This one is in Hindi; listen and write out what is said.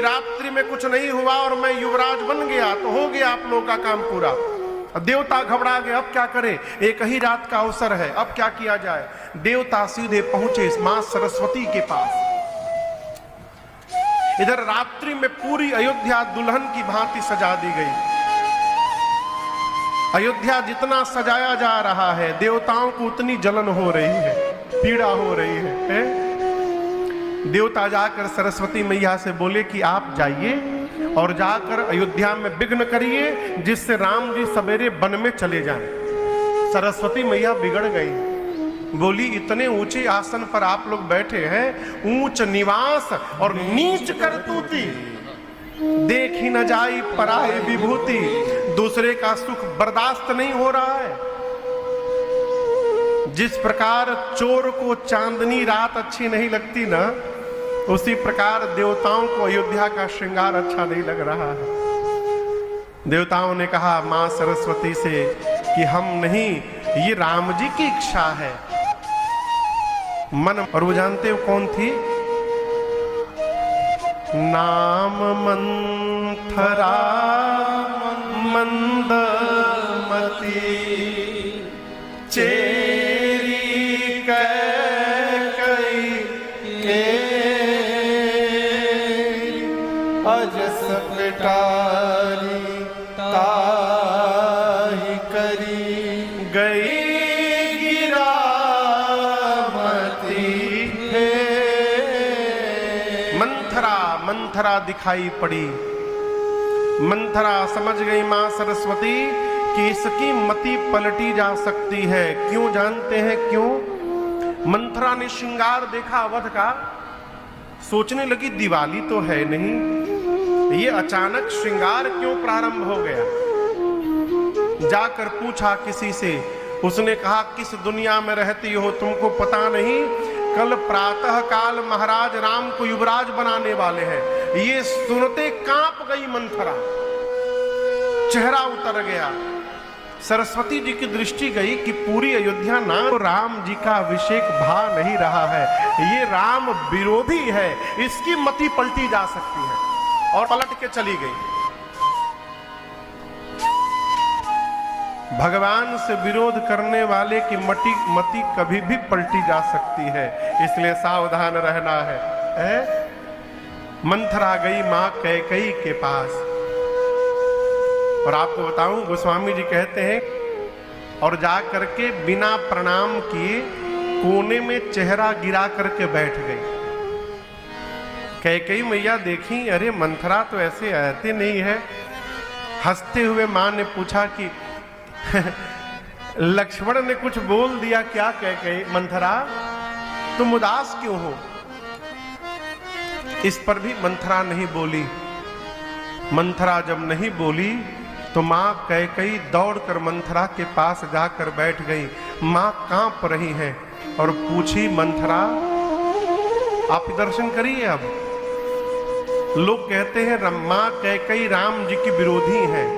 रात्रि में कुछ नहीं हुआ और मैं युवराज बन गया तो हो गया आप लोगों का काम पूरा। देवता घबरा गए, अब क्या करें, एक ही रात का अवसर है, अब क्या किया जाए। देवता सीधे पहुंचे मां सरस्वती के पास। इधर रात्रि में पूरी अयोध्या दुल्हन की भांति सजा दी गई। अयोध्या जितना सजाया जा रहा है, देवताओं को उतनी जलन हो रही है, पीड़ा हो रही है? देवता जाकर सरस्वती मैया से बोले कि आप जाइए और जाकर अयोध्या में विघ्न करिए, जिससे राम जी सवेरे वन में चले जाएं। सरस्वती मैया बिगड़ गई, बोली इतने ऊंचे आसन पर आप लोग बैठे हैं, ऊंच निवास और नीच करतूती, देख ही न जाई पराई विभूति। दूसरे का सुख बर्दाश्त नहीं हो रहा है। जिस प्रकार चोर को चांदनी रात अच्छी नहीं लगती ना, उसी प्रकार देवताओं को अयोध्या का श्रृंगार अच्छा नहीं लग रहा है। देवताओं ने कहा मां सरस्वती से कि हम नहीं, ये राम जी की इच्छा है। मन, और वो जानते हो कौन थी? नाम मंथरा मंदमती चेरी कैकई के अजस पिटारी ताहि करी गई गिरामती है। मंथरा दिखाई पड़ी। मंथरा समझ गई मां सरस्वती कि इसकी मति पलटी जा सकती है। क्यों जानते हैं क्यों? मंथरा ने श्रृंगार देखा अवध का, सोचने लगी दिवाली तो है नहीं, ये अचानक श्रृंगार क्यों प्रारंभ हो गया। जाकर पूछा किसी से, उसने कहा किस दुनिया में रहती हो, तुमको पता नहीं कल प्रातः काल महाराज राम को युवराज बनाने वाले हैं। ये सुनते कांप गई मंथरा, चेहरा उतर गया। सरस्वती जी की दृष्टि गई कि पूरी अयोध्या ना तो राम जी का अभिषेक भा नहीं रहा है, ये राम विरोधी है, इसकी मति पलटी जा सकती है, और पलट के चली गई। भगवान से विरोध करने वाले की मति कभी भी पलटी जा सकती है, इसलिए सावधान रहना है। मंथरा गई मां कैकेयी के पास, और आपको बताऊं गोस्वामी जी कहते हैं, और जा करके बिना प्रणाम किए कोने में चेहरा गिरा करके बैठ गई। कैकेयी मैया देखी, अरे मंथरा तो ऐसे आते नहीं है। हंसते हुए मां ने पूछा कि लक्ष्मण ने कुछ बोल दिया क्या? कैकेयी, मंथरा तुम उदास क्यों हो? इस पर भी मंथरा नहीं बोली। मंथरा जब नहीं बोली तो मां कैकेयी दौड़कर मंथरा के पास जाकर बैठ गई। मां कांप रही हैं और पूछी, मंथरा आप दर्शन करिए। अब लोग कहते हैं मां कैकेयी राम जी की विरोधी हैं,